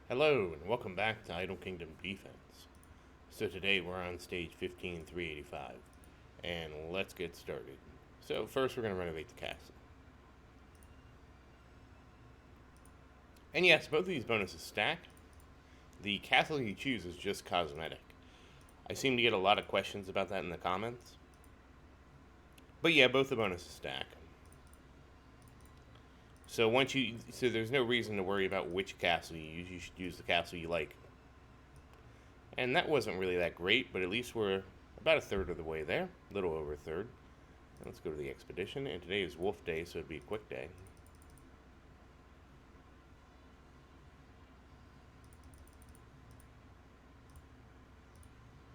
Hello, and welcome back to Idle Kingdom Defense. So today we're on stage 15385, and let's get started. So first we're going to renovate the castle. And yes, both of these bonuses stack. The castle you choose is just cosmetic. I seem to get a lot of questions about that in the comments. But yeah, both the bonuses stack. So there's no reason to worry about which castle you use. You should use the castle you like. And that wasn't really that great, but at least we're about a third of the way there, a little over a third. Let's go to the expedition, and today is Wolf Day, so it'd be a quick day.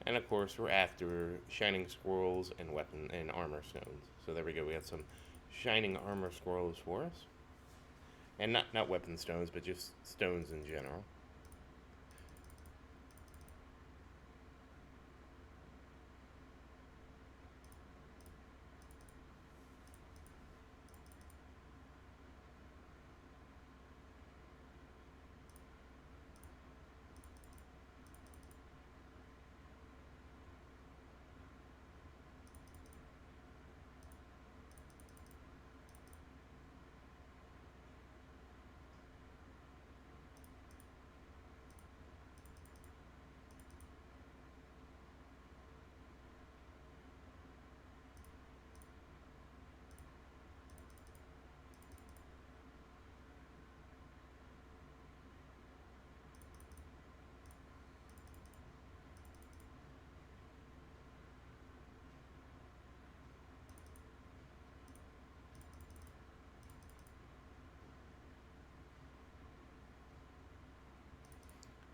And of course, we're after shining squirrels and weapon and armor stones. So there we go. We have some shining armor squirrels for us, and not weapon stones, but just stones in general.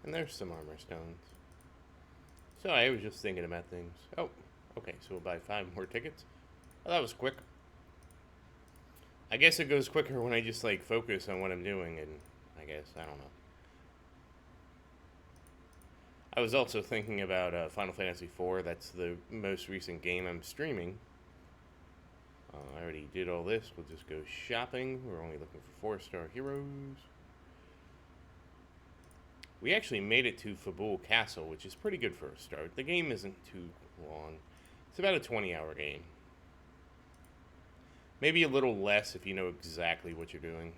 And there's some armor stones. So I was just thinking about things. Oh, okay, so we'll buy 5 more tickets. Oh, that was quick. I guess it goes quicker when I just like focus on what I'm doing, and I don't know. I was also thinking about Final Fantasy IV. That's the most recent game I'm streaming. I already did all this. We'll just go shopping. We're only looking for 4-star heroes. We actually made it to Fabul Castle, which is pretty good for a start. The game isn't too long. It's about a 20-hour game. Maybe a little less if you know exactly what you're doing.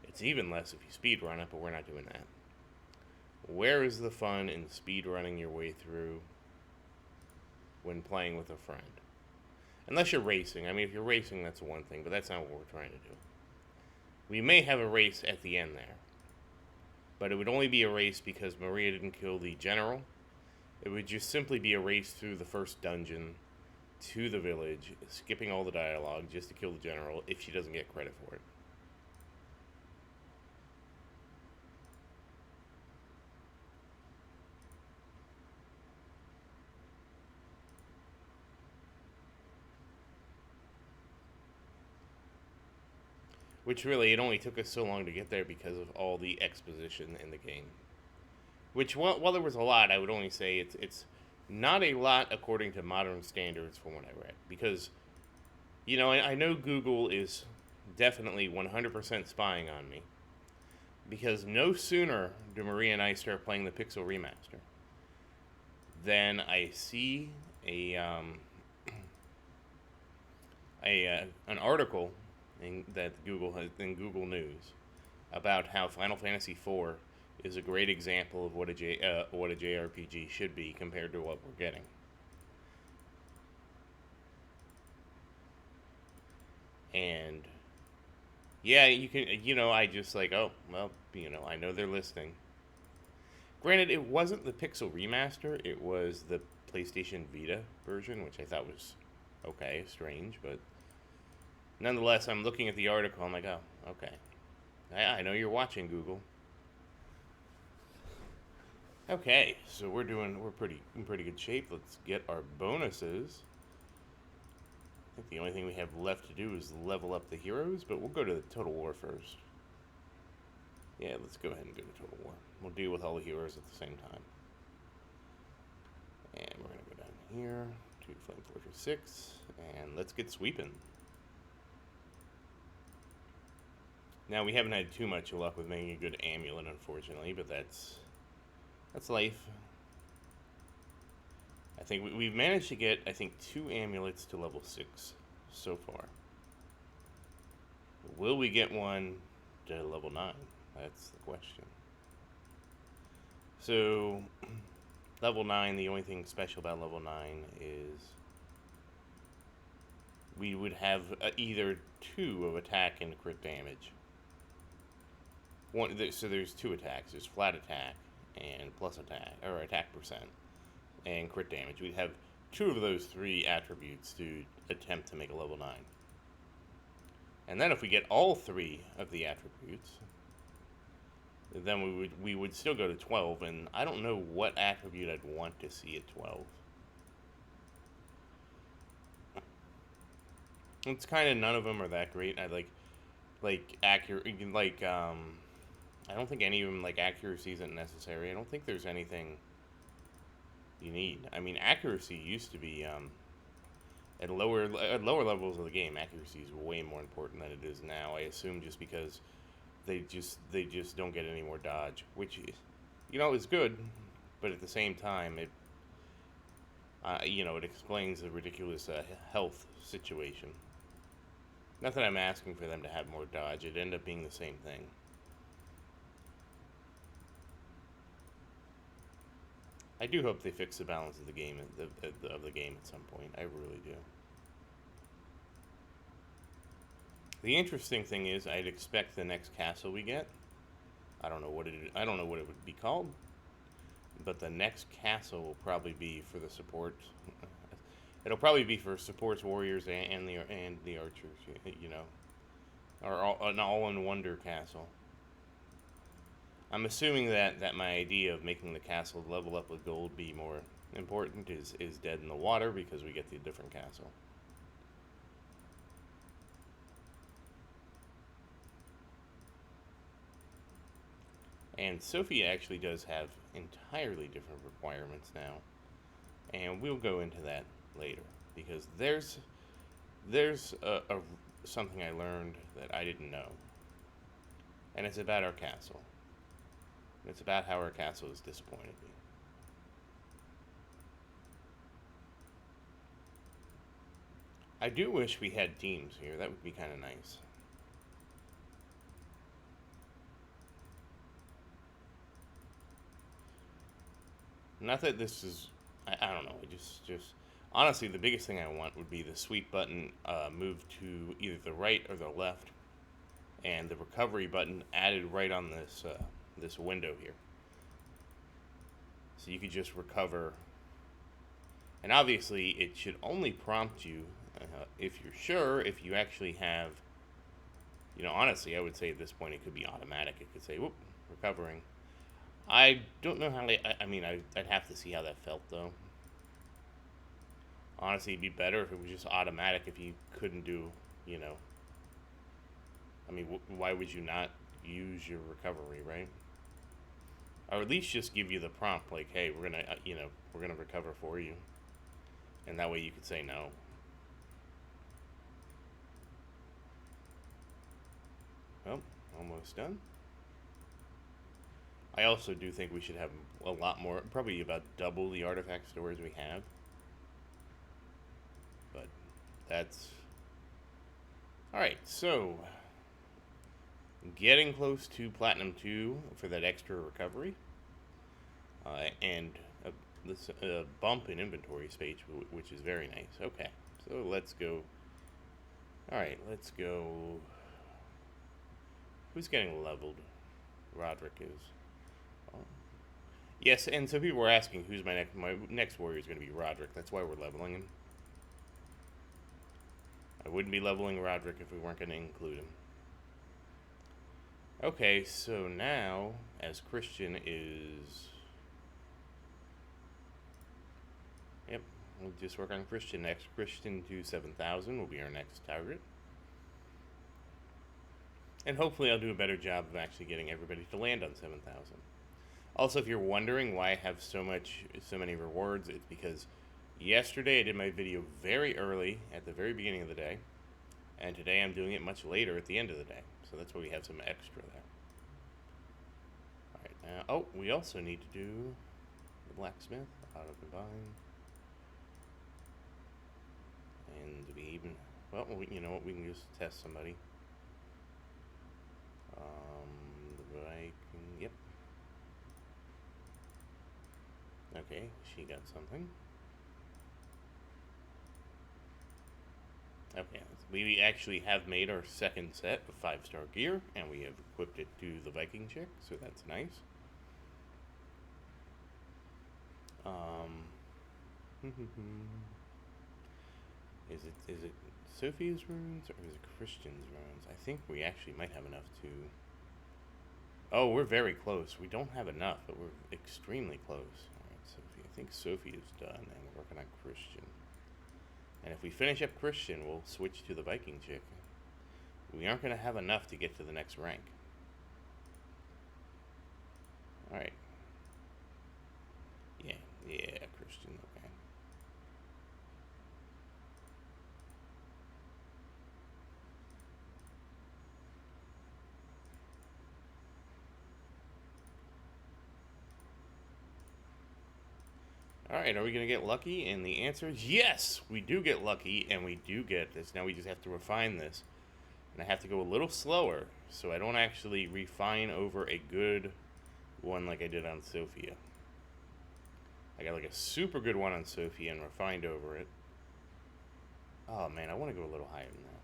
It's even less if you speedrun it, but we're not doing that. Where is the fun in speedrunning your way through when playing with a friend? Unless you're racing. I mean, if you're racing, that's one thing, but that's not what we're trying to do. We may have a race at the end there, but it would only be a race because Maria didn't kill the general. It would just simply be a race through the first dungeon to the village, skipping all the dialogue just to kill the general if she doesn't get credit for it. Which really, it only took us so long to get there because of all the exposition in the game. Which, while there was a lot, I would only say it's not a lot according to modern standards from what I read. Because, I know Google is definitely 100% spying on me. Because no sooner do Maria and I start playing the Pixel Remaster than I see an article that Google has in Google News about how Final Fantasy IV is a great example of what a JRPG should be compared to what we're getting. And yeah, you can, I just like, oh, well, I know they're listening. Granted, it wasn't the Pixel Remaster, it was the PlayStation Vita version, which I thought was okay, strange, but nonetheless, I'm looking at the article, I'm like, oh, okay. I know you're watching, Google. Okay, so we're in pretty good shape. Let's get our bonuses. I think the only thing we have left to do is level up the heroes, but we'll go to the Total War first. Yeah, let's go ahead and go to Total War. We'll deal with all the heroes at the same time. And we're going to go down here to Flame Fortress 6, and let's get sweeping. Now, we haven't had too much luck with making a good amulet, unfortunately, but that's life. I think we've managed to get, I think, 2 amulets to level 6 so far. Will we get one to level 9? That's the question. So, level 9, the only thing special about level 9 is we would have either 2 of attack and crit damage. So there's 2 attacks. There's flat attack and plus attack, or attack percent, and crit damage. We'd have 2 of those 3 attributes to attempt to make a level 9. And then if we get all 3 of the attributes, then we would still go to 12, and I don't know what attribute I'd want to see at 12. It's kind of, none of them are that great. I like accurate, I don't think any of them, like, accuracy isn't necessary. I don't think there's anything you need. I mean, accuracy used to be, at lower levels of the game, accuracy is way more important than it is now. I assume just because they just don't get any more dodge, which, is good, but at the same time, it explains the ridiculous health situation. Not that I'm asking for them to have more dodge; it'd end up being the same thing. I do hope they fix the balance of the game of the game at some point. I really do. The interesting thing is, I'd expect the next castle we get. I don't know what it would be called, but the next castle will probably be for the support. It'll probably be for supports, warriors, and the archers. Or an all-in-wonder castle. I'm assuming that my idea of making the castle level up with gold be more important is dead in the water, because we get the different castle. And Sophie actually does have entirely different requirements now, and we'll go into that later, because there's something I learned that I didn't know, and it's about our castle. It's about how our castle has disappointed me. I do wish we had teams here. That would be kind of nice. Not that this is... I don't know. Just honestly, the biggest thing I want would be the sweep button moved to either the right or the left, and the recovery button added right on this window here, so you could just recover. And obviously it should only prompt you if you're sure, if you actually have, honestly, I would say at this point it could be automatic. It could say, whoop, recovering. I don't know how I'd have to see how that felt, though. Honestly, it'd be better if it was just automatic, if you couldn't do, why would you not use your recovery, right? Or at least just give you the prompt, like, hey, we're gonna recover for you, and that way you could say no. Well, almost done. I also do think we should have a lot more, probably about double the artifact stores we have. But that's... Alright, so... getting close to Platinum 2 for that extra recovery. And this bump in inventory space, which is very nice. Okay, so let's go. Alright, let's go... Who's getting leveled? Roderick is. Oh. Yes, and so people were asking who's my next warrior is going to be Roderick. That's why we're leveling him. I wouldn't be leveling Roderick if we weren't going to include him. Okay, so now, as Christian is... Yep, we'll just work on Christian next. Christian to 7,000 will be our next target. And hopefully I'll do a better job of actually getting everybody to land on 7,000. Also, if you're wondering why I have so many rewards, it's because yesterday I did my video very early, at the very beginning of the day, and today I'm doing it much later at the end of the day. So that's why we have some extra there. Alright, now, oh, we also need to do the blacksmith, auto combine. And to be even, well, you know what, we can just test somebody. The Viking, yep. Okay, she got something. Okay, we actually have made our second set of 5-star gear, and we have equipped it to the Viking chick, so that's nice. Is it Sophia's runes or is it Christian's runes? I think we actually might have enough to. Oh, we're very close. We don't have enough, but we're extremely close. All right, Sophie. I think Sophia's done, and we're working on Christian. And if we finish up Christian, we'll switch to the Viking chick. We aren't going to have enough to get to the next rank. Alright. Yeah, Christian, okay. Alright, are we going to get lucky? And the answer is yes! We do get lucky, and we do get this. Now we just have to refine this. And I have to go a little slower, so I don't actually refine over a good one like I did on Sophia. I got like a super good one on Sophia and refined over it. Oh man, I want to go a little higher than that.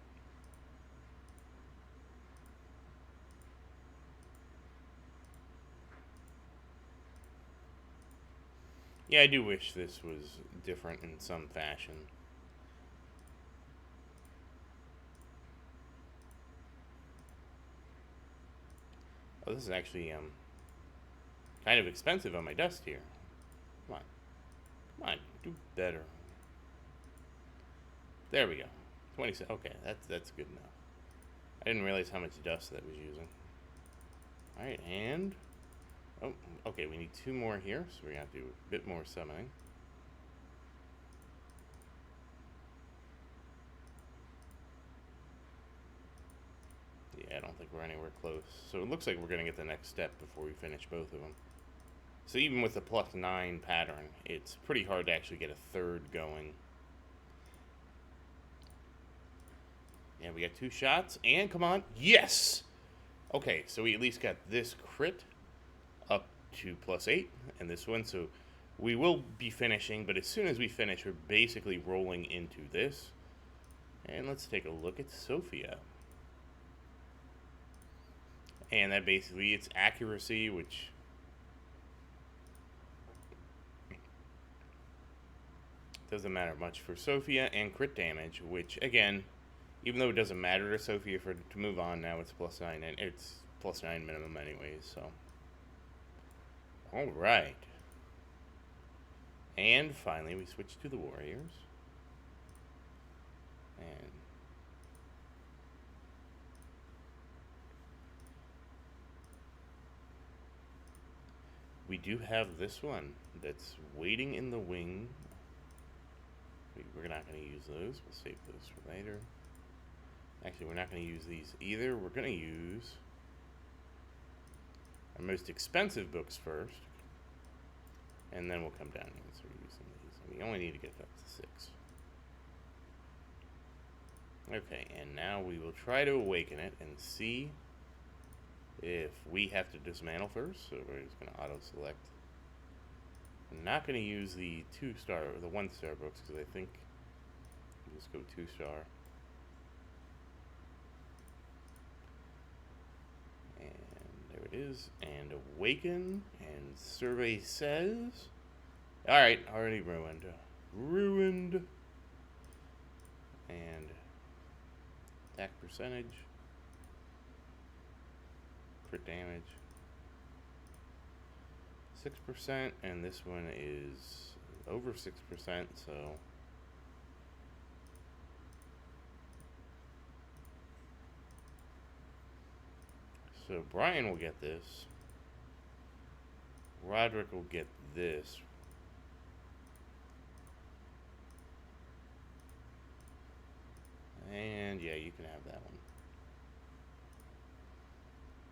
Yeah, I do wish this was different in some fashion. Oh, this is actually kind of expensive on my dust here. Come on. Come on, do better. There we go. 27. Okay, that's good enough. I didn't realize how much dust that was using. Alright, and... Oh, okay, we need 2 more here, so we're going to have to do a bit more summoning. Yeah, I don't think we're anywhere close. So it looks like we're going to get the next step before we finish both of them. So even with the +9 pattern, it's pretty hard to actually get a third going. And we got 2 shots, and come on, yes! Okay, so we at least got this crit up to +8, and this one, so we will be finishing, but as soon as we finish, we're basically rolling into this. And let's take a look at Sophia. And that basically, it's accuracy, which... doesn't matter much for Sophia, and crit damage, which, again, even though it doesn't matter to Sophia to move on now, it's +9, and it's +9 minimum anyways, so... Alright. And finally, we switch to the warriors. And... we do have this one that's waiting in the wing. We're not going to use those. We'll save those for later. Actually, we're not going to use these either. We're going to use our most expensive books first. And then we'll come down here and start using these. We only need to get up to 6. Okay, and now we will try to awaken it and see if we have to dismantle first. So we're just going to auto-select. I'm not going to use the 2-star or the 1-star books because I think we'll just go 2-star. And there it is. And awaken. And survey says... Alright, already ruined. Ruined. And attack percentage. Crit damage. 6%, and this one is over 6%, so Brian will get this. Roderick will get this. And yeah, you can have that one.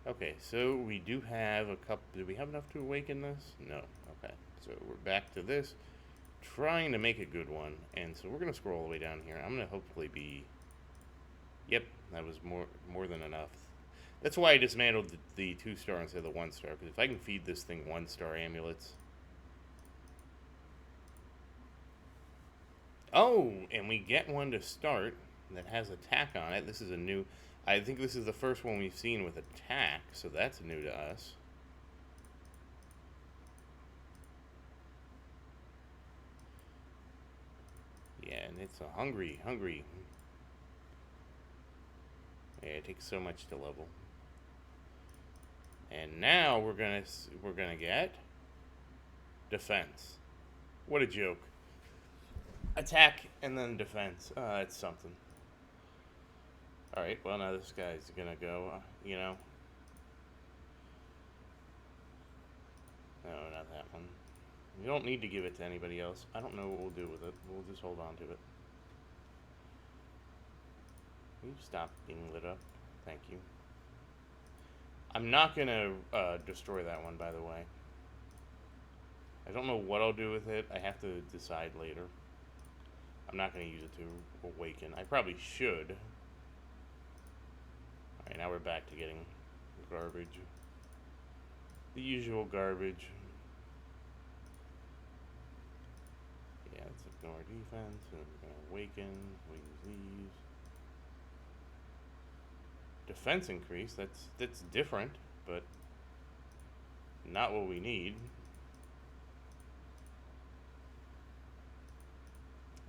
Okay, so we do have a couple. Do we have enough to awaken this? No. Okay, so we're back to this. Trying to make a good one. And so we're going to scroll all the way down here. I'm going to hopefully be... Yep, that was more than enough. That's why I dismantled the 2-star instead of the 1-star. Because if I can feed this thing 1-star amulets... Oh, and we get one to start that has attack on it. This is a new... I think this is the first one we've seen with attack, so that's new to us. Yeah, and it's a hungry. Yeah, it takes so much to level. And now we're gonna get defense. What a joke. Attack and then defense. It's something. Alright, well now this guy's gonna go, you know. No, not that one. You don't need to give it to anybody else. I don't know what we'll do with it. We'll just hold on to it. Will you stop being lit up? Thank you. I'm not gonna destroy that one, by the way. I don't know what I'll do with it. I have to decide later. I'm not gonna use it to awaken. I probably should. Alright, now we're back to getting garbage. The usual garbage. Yeah, let's ignore defense, and we're gonna awaken. We use these. Defense increase, that's different, but not what we need.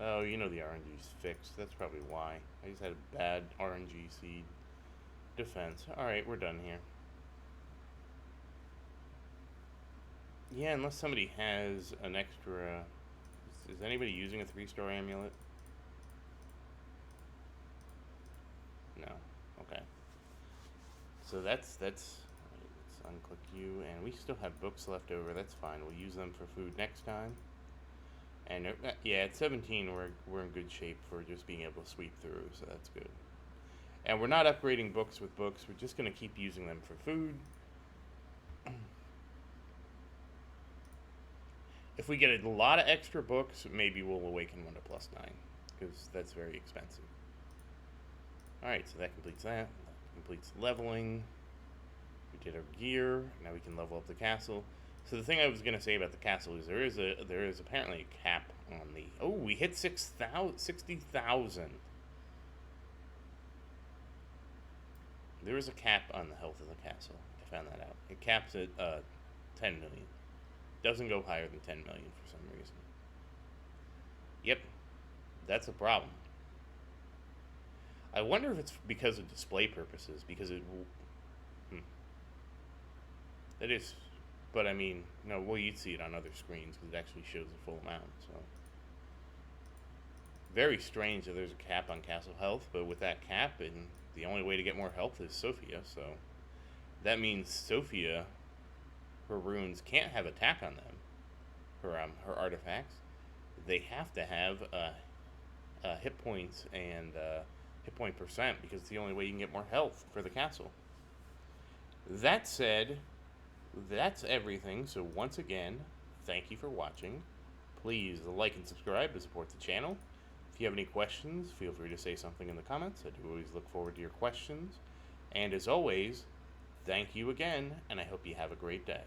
Oh, you know the RNG's fixed. That's probably why. I just had a bad RNG seed. Defense. Alright, we're done here. Yeah, unless somebody has an extra... Is anybody using a 3-star amulet? No. Okay. So let's unclick you, and we still have books left over. That's fine. We'll use them for food next time. And yeah, at 17, we're in good shape for just being able to sweep through, so that's good. And we're not upgrading books with books. We're just going to keep using them for food. If we get a lot of extra books, maybe we'll awaken one to +9, because that's very expensive. Alright, so that completes that. That completes leveling. We did our gear. Now we can level up the castle. So the thing I was going to say about the castle is there is apparently a cap on the... Oh, we hit 60,000. There is a cap on the health of the castle. I found that out. It caps at 10 million. Doesn't go higher than 10 million for some reason. Yep, that's a problem. I wonder if it's because of display purposes, because it... That is... But I mean, no, well, you'd see it on other screens because it actually shows the full amount, so. Very strange that there's a cap on castle health, but with that cap, and the only way to get more health is Sophia, so. That means Sophia, her runes can't have attack on them, her artifacts. They have to have hit points and hit point %, because it's the only way you can get more health for the castle. That said, that's everything. So once again, thank you for watching. Please like and subscribe to support the channel. If you have any questions, feel free to say something in the comments. I do always look forward to your questions. And as always, thank you again, and I hope you have a great day.